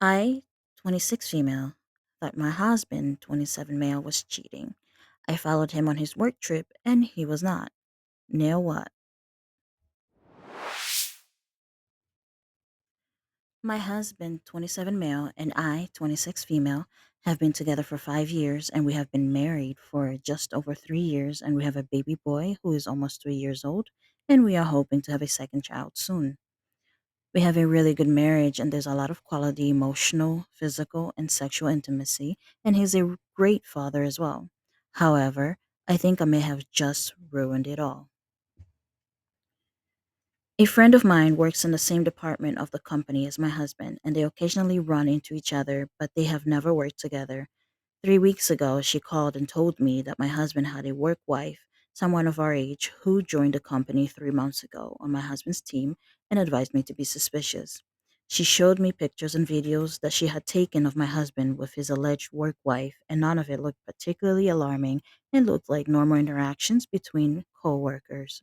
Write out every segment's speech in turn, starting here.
I, 26 female, thought my husband, 27 male, was cheating. I followed him on his work trip and he was not. Know what? My husband, 27 male, and I, 26 female, have been together for 5 years and we have been married for just over 3 years and we have a baby boy who is almost 3 years old and we are hoping to have a second child soon. We have a really good marriage and there's a lot of quality emotional, physical, and sexual intimacy, and he's a great father as well. However, I think I may have just ruined it all. A friend of mine works in the same department of the company as my husband, and they occasionally run into each other, but they have never worked together. 3 weeks ago, she called and told me that my husband had a work wife, someone of our age, who joined the company 3 months ago on my husband's team and advised me to be suspicious. She showed me pictures and videos that she had taken of my husband with his alleged work wife, and none of it looked particularly alarming and looked like normal interactions between co workers.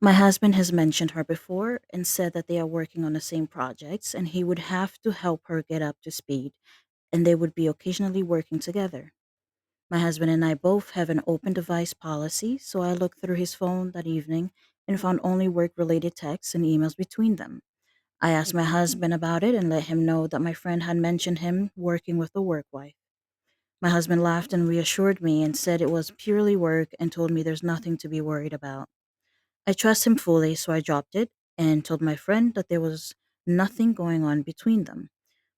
My husband has mentioned her before and said that they are working on the same projects and he would have to help her get up to speed and they would be occasionally working together. My husband and I both have an open device policy, so I looked through his phone that evening and found only work related texts and emails between them. I asked my husband about it and let him know that my friend had mentioned him working with the work wife. My husband laughed and reassured me and said it was purely work and told me there's nothing to be worried about. I trust him fully, so I dropped it and told my friend that there was nothing going on between them.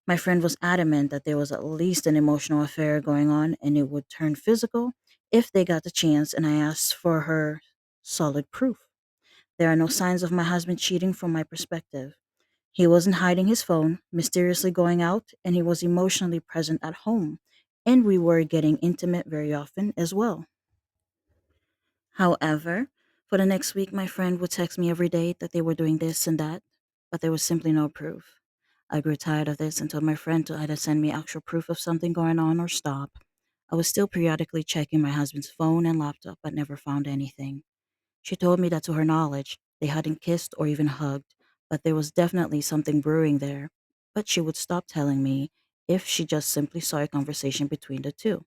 My friend was adamant that there was at least an emotional affair going on and it would turn physical if they got the chance, and I asked for her solid proof. There are no signs of my husband cheating from my perspective. He wasn't hiding his phone, mysteriously going out, and he was emotionally present at home. And we were getting intimate very often as well. However, for the next week, my friend would text me every day that they were doing this and that, but there was simply no proof. I grew tired of this and told my friend to either send me actual proof of something going on or stop. I was still periodically checking my husband's phone and laptop, but never found anything. She told me that to her knowledge, they hadn't kissed or even hugged, but there was definitely something brewing there. But she would stop telling me if she just simply saw a conversation between the two.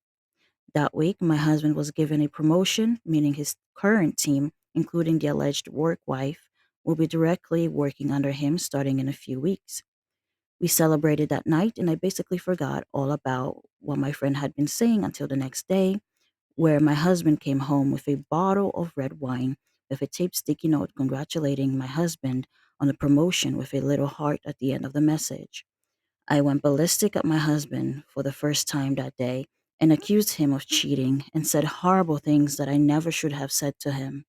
That week, my husband was given a promotion, meaning his current team, including the alleged work wife, will be directly working under him starting in a few weeks. We celebrated that night, and I basically forgot all about what my friend had been saying until the next day, where my husband came home with a bottle of red wine with a taped sticky note congratulating my husband on the promotion with a little heart at the end of the message. I went ballistic at my husband for the first time that day and accused him of cheating and said horrible things that I never should have said to him.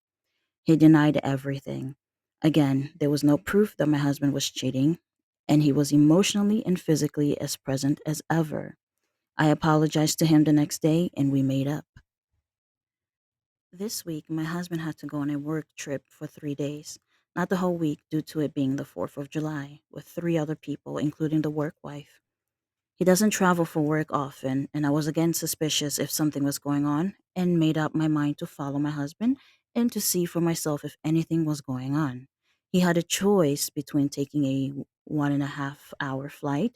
He denied everything. Again, there was no proof that my husband was cheating, and he was emotionally and physically as present as ever. I apologized to him the next day and we made up. This week, my husband had to go on a work trip for 3 days, not the whole week due to it being the 4th of July, with three other people, including the work wife. He doesn't travel for work often, and I was again suspicious if something was going on and made up my mind to follow my husband and to see for myself if anything was going on. He had a choice between taking a 1.5 hour flight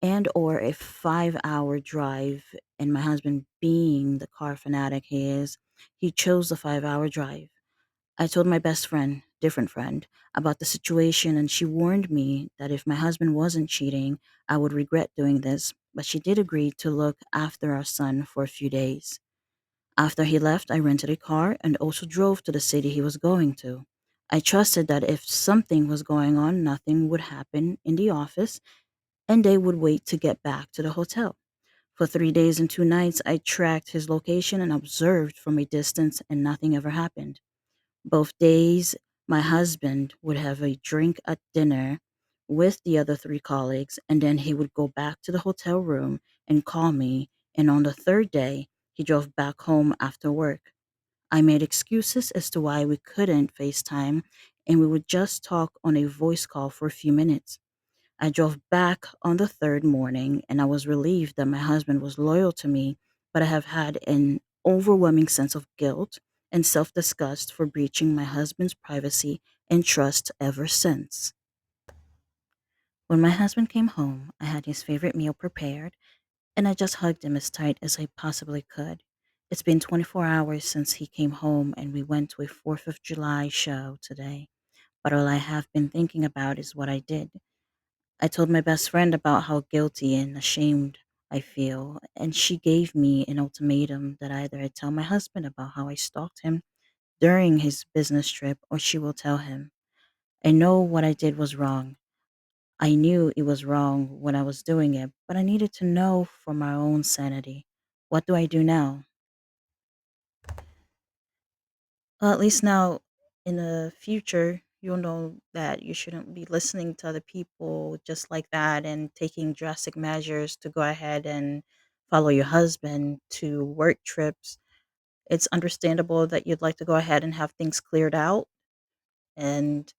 and or a 5 hour drive, and my husband being the car fanatic he is, he chose the 5 hour drive. I told my best friend, different friend, about the situation and she warned me that if my husband wasn't cheating, I would regret doing this, but she did agree to look after our son for a few days. After he left, I rented a car and also drove to the city he was going to. I trusted that if something was going on, nothing would happen in the office and they would wait to get back to the hotel. For 3 days and 2 nights, I tracked his location and observed from a distance, and nothing ever happened. Both days, my husband would have a drink at dinner with the other three colleagues, and then he would go back to the hotel room and call me. And on the third day, he drove back home after work. I made excuses as to why we couldn't FaceTime, and we would just talk on a voice call for a few minutes. I drove back on the third morning, and I was relieved that my husband was loyal to me, but I have had an overwhelming sense of guilt and self disgust for breaching my husband's privacy and trust ever since. When my husband came home, I had his favorite meal prepared, and I just hugged him as tight as I possibly could. It's been 24 hours since he came home, and we went to a 4th of July show today. But all I have been thinking about is what I did. I told my best friend about how guilty and ashamed I feel, and she gave me an ultimatum that either I tell my husband about how I stalked him during his business trip or she will tell him. I know what I did was wrong. I knew it was wrong when I was doing it, but I needed to know for my own sanity. What do I do now? Well, at least now in the future, you'll know that you shouldn't be listening to other people just like that and taking drastic measures to go ahead and follow your husband to work trips. It's understandable that you'd like to go ahead and have things cleared out, and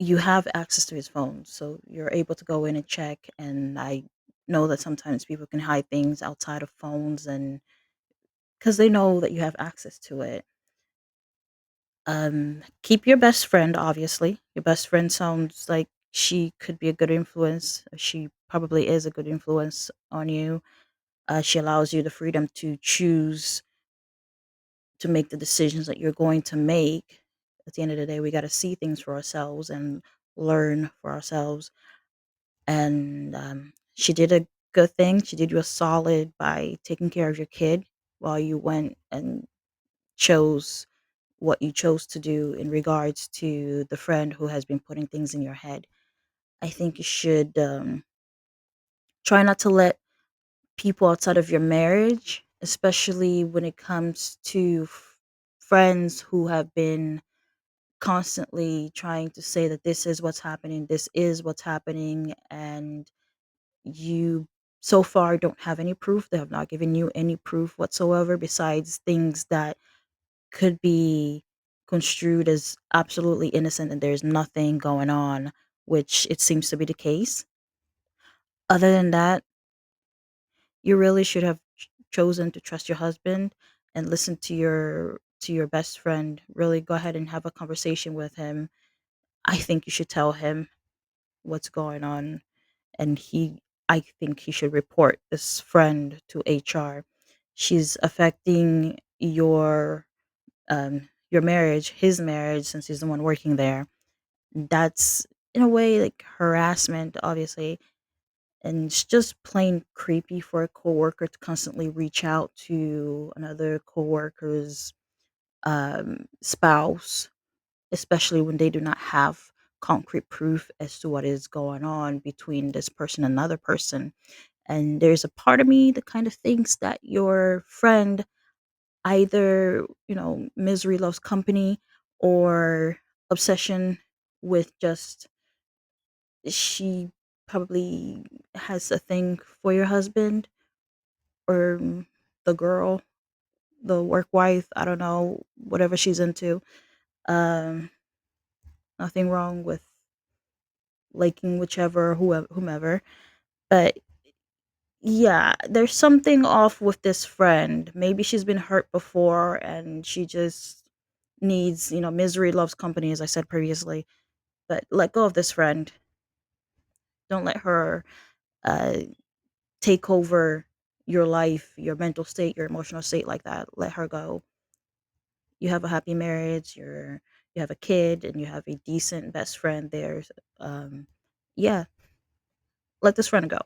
you have access to his phone. So you're able to go in and check. And I know that sometimes people can hide things outside of phones and because they know that you have access to it. Keep your best friend, obviously. Your best friend sounds like she could be a good influence. She probably is a good influence on you. She allows you the freedom to choose to make the decisions that you're going to make. At the end of the day, we got to see things for ourselves and learn for ourselves. And she did a good thing. She did you a solid by taking care of your kid while you went and chose what you chose to do in regards to the friend who has been putting things in your head. I think you should try not to let people outside of your marriage, especially when it comes to friends who have been constantly trying to say that this is what's happening, and you so far don't have any proof. They have not given you any proof whatsoever besides things that could be construed as absolutely innocent and there's nothing going on, which it seems to be the case. Other than that, you really should have chosen to trust your husband and listen to your best friend. Really go ahead and have a conversation with him. I think you should tell him what's going on, and I think he should report this friend to HR. She's affecting your marriage, his marriage, since he's the one working there. That's in a way like harassment, obviously, and it's just plain creepy for a coworker to constantly reach out to another coworker's spouse, especially when they do not have concrete proof as to what is going on between this person and another person. And there's a part of me that kind of thinks that your friend either, misery loves company or obsession with just she probably has a thing for your husband or the girl, the work wife, I don't know, whatever she's into. Um, Nothing wrong with liking whichever whomever, but yeah, there's something off with this friend. Maybe she's been hurt before and she just needs, misery loves company, as I said previously. But let go of this friend. Don't let her uh, take over your life, your mental state, your emotional state like that. Let her go. You have a happy marriage. You have a kid, and you have a decent best friend there. Um, yeah, let this friend go.